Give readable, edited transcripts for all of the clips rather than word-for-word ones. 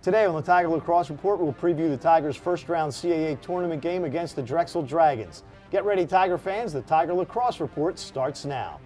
Today on the Tiger Lacrosse Report, we'll preview the Tigers' first-round CAA tournament game against the Drexel Dragons. Get ready, Tiger fans. The Tiger Lacrosse Report starts now.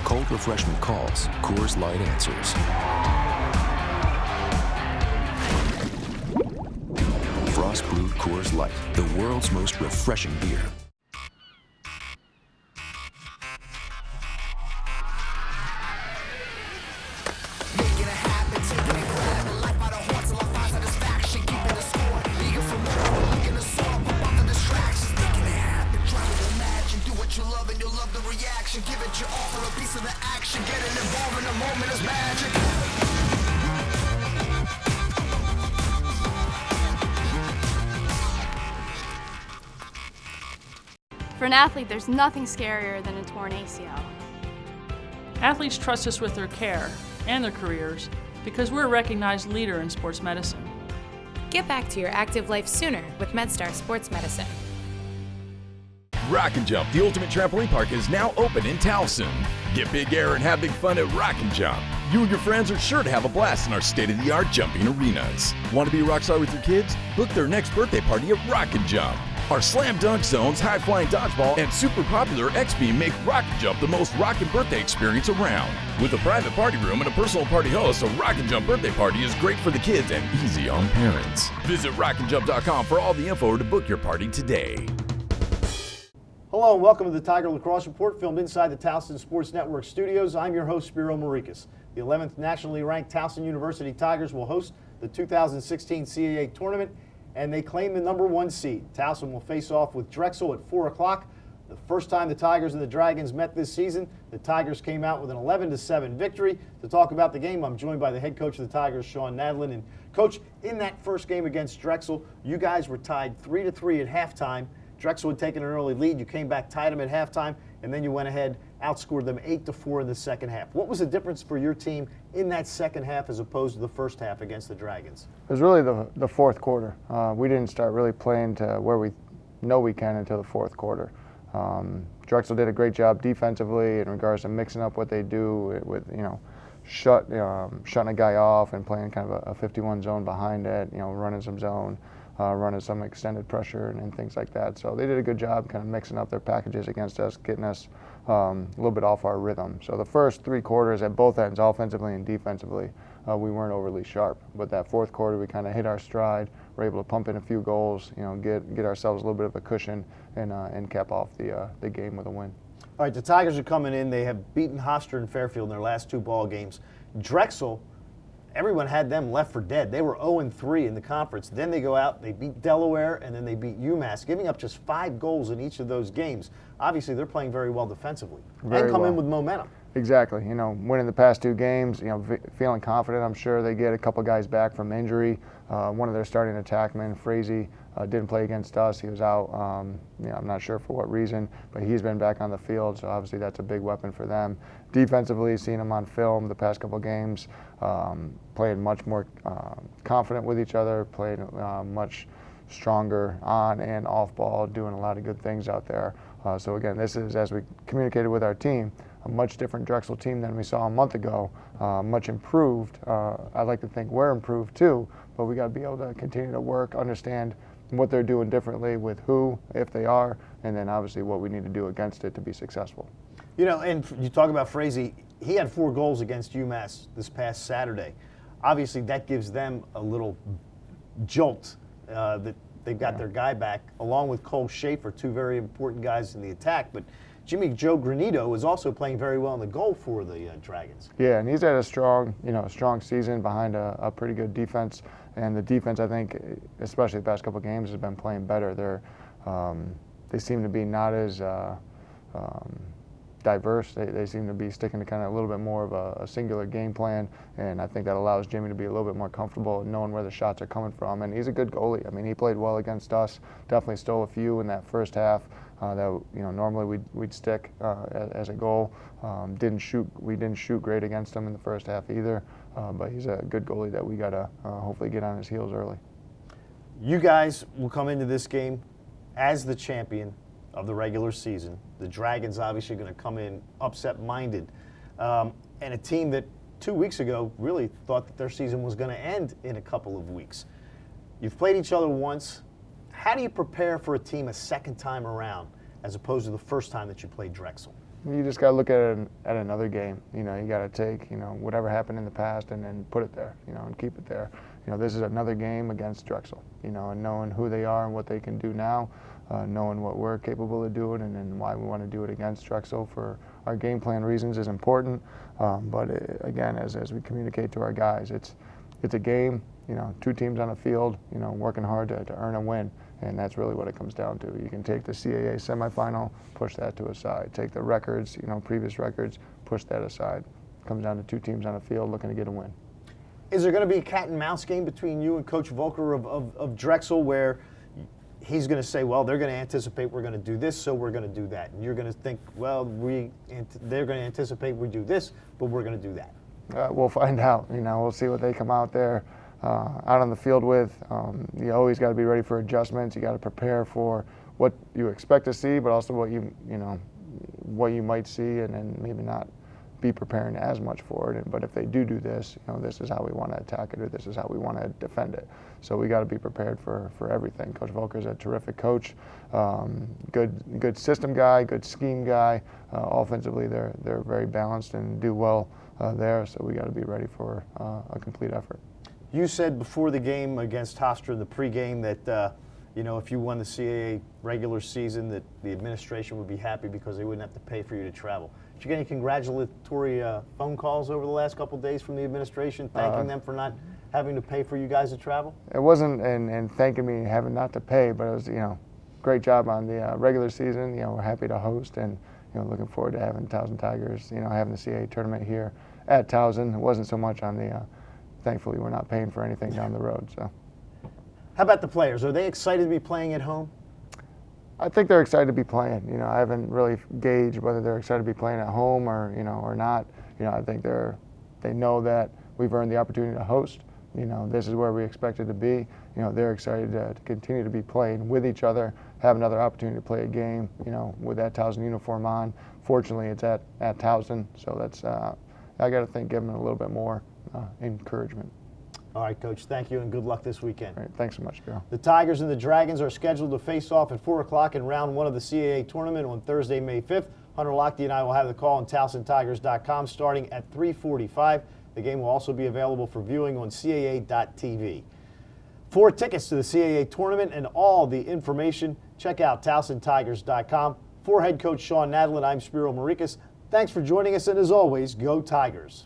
Cold refreshment calls, Coors Light answers. Frost brewed Coors Light, the world's most refreshing beer. For an athlete, there's nothing scarier than a torn ACL. Athletes trust us with their care and their careers because we're a recognized leader in sports medicine. Get back to your active life sooner with MedStar Sports Medicine. Rock and Jump, the ultimate trampoline park, is now open in Towson. Get big air and have big fun at Rock and Jump. You and your friends are sure to have a blast in our state-of-the-art jumping arenas. Want to be a rock star with your kids? Book their next birthday party at Rock and Jump. Our slam dunk zones, high-flying dodgeball, and super popular X-Beam make Rock and Jump the most rockin' birthday experience around. With a private party room and a personal party host, a Rock and Jump birthday party is great for the kids and easy on parents. Visit rockandjump.com for all the info or to book your party today. Hello and welcome to the Tiger Lacrosse Report, filmed inside the Towson Sports Network studios. I'm your host, Spiro Morekas. The 11th nationally ranked Towson University Tigers will host the 2016 CAA tournament, and they claim the #1 seed. Towson will face off with Drexel at 4 o'clock. The first time the Tigers and the Dragons met this season, the Tigers came out with an 11-7 victory. To talk about the game, I'm joined by the head coach of the Tigers, Shawn Nadelen. And Coach, in that first game against Drexel, you guys were tied 3-3 at halftime. Drexel had taken an early lead. You came back, tied them at halftime, and then you went ahead, outscored them 8-4 in the second half. What was the difference for your team in that second half as opposed to the first half against the Dragons? It was really the fourth quarter. We didn't start really playing to where we know we can until the fourth quarter. Drexel did a great job defensively in regards to mixing up what they do with, shutting a guy off and playing kind of a 51 zone behind it, running some zone. Running some extended pressure and things like that. So they did a good job kind of mixing up their packages against us, getting us a little bit off our rhythm. So the first three quarters at both ends, offensively and defensively, we weren't overly sharp. But that fourth quarter, we kind of hit our stride, were able to pump in a few goals, get ourselves a little bit of a cushion and cap off the game with a win. All right, the Tigers are coming in. They have beaten Hofstra and Fairfield in their last two ball games. Drexel, everyone had them left for dead. They were 0-3 in the conference. Then they go out, they beat Delaware, and then they beat UMass, giving up just 5 goals in each of those games. Obviously, they're playing very well defensively and come in with momentum. Exactly. Winning the past 2 games, feeling confident. I'm sure they get a couple guys back from injury. One of their starting attackmen, Frazee, didn't play against us. He was out, I'm not sure for what reason, but he's been back on the field, so obviously that's a big weapon for them. Defensively, seeing them on film the past couple games, playing much more confident with each other, playing much stronger on and off ball, doing a lot of good things out there. So again, this is, as we communicated with our team, a much different Drexel team than we saw a month ago, much improved. I'd like to think we're improved too, but we got to be able to continue to work, understand what they're doing differently with who, if they are, and then obviously what we need to do against it to be successful. And you talk about Frazee, he had 4 goals against UMass this past Saturday. Obviously, that gives them a little jolt that they've got their guy back, along with Cole Schaefer, 2 very important guys in the attack. But Jimmy Joe Granito is also playing very well in the goal for the Dragons. Yeah, and he's had a strong, strong season behind a pretty good defense. And the defense, I think, especially the past couple of games, has been playing better. They seem to be not as diverse. They seem to be sticking to kind of a little bit more of a singular game plan, and I think that allows Jimmy to be a little bit more comfortable knowing where the shots are coming from. And he's a good goalie. I mean, he played well against us. Definitely stole a few in that first half that normally we'd stick as a goal. We didn't shoot great against him in the first half either, but he's a good goalie that we gotta hopefully get on his heels early. You guys will come into this game as the champion of the regular season. The Dragons obviously going to come in upset-minded, and a team that 2 weeks ago really thought that their season was going to end in a couple of weeks. You've played each other once. How do you prepare for a team a second time around as opposed to the first time that you played Drexel? You just got to look at another game. You got to take, whatever happened in the past and then put it there, and keep it there. This is another game against Drexel, and knowing who they are and what they can do now, knowing what we're capable of doing and why we want to do it against Drexel for our game plan reasons is important. But again, as we communicate to our guys, it's a game, two teams on a field, working hard to earn a win. And that's really what it comes down to. You can take the CAA semifinal, push that to a side. Take the records, previous records, push that aside. It comes down to two teams on a field looking to get a win. Is there going to be a cat and mouse game between you and Coach Volker of Drexel where he's going to say, well, they're going to anticipate we're going to do this, so we're going to do that. And you're going to think, well, they're going to anticipate we do this, but we're going to do that. We'll find out. We'll see what they come out there out on the field with. You always got to be ready for adjustments. You got to prepare for what you expect to see, but also what you might see, and then maybe not be preparing as much for it. But if they do this, this is how we want to attack it, or this is how we want to defend it. So we got to be prepared for everything. Coach Volker's a terrific coach, good system guy, good scheme guy. Offensively, they're very balanced and do well there. So we got to be ready for a complete effort. You said before the game against Hofstra, the pregame, that if you won the CAA regular season, that the administration would be happy because they wouldn't have to pay for you to travel. Did you get any congratulatory phone calls over the last couple of days from the administration, thanking them for not having to pay for you guys to travel? It wasn't and thanking me having not to pay, but it was great job on the regular season. We're happy to host, and looking forward to having Towson Tigers. Having the CAA tournament here at Towson. It wasn't so much on the. Thankfully, we're not paying for anything down the road. So, how about the players? Are they excited to be playing at home? I think they're excited to be playing. I haven't really gauged whether they're excited to be playing at home or or not. I think they know that we've earned the opportunity to host. This is where we expected to be. They're excited to continue to be playing with each other, have another opportunity to play a game. With that Towson uniform on. Fortunately, it's at Towson, so that's I got to think give them a little bit more encouragement. All right, Coach, thank you, and good luck this weekend. All right, thanks so much, Spiro. The Tigers and the Dragons are scheduled to face off at 4 o'clock in round 1 of the CAA tournament on Thursday, May 5th. Hunter Lochte and I will have the call on TowsonTigers.com starting at 3:45. The game will also be available for viewing on CAA.tv. For tickets to the CAA tournament and all the information, check out TowsonTigers.com. For head coach Shawn Nadelen, I'm Spiro Morekas. Thanks for joining us, and as always, go Tigers.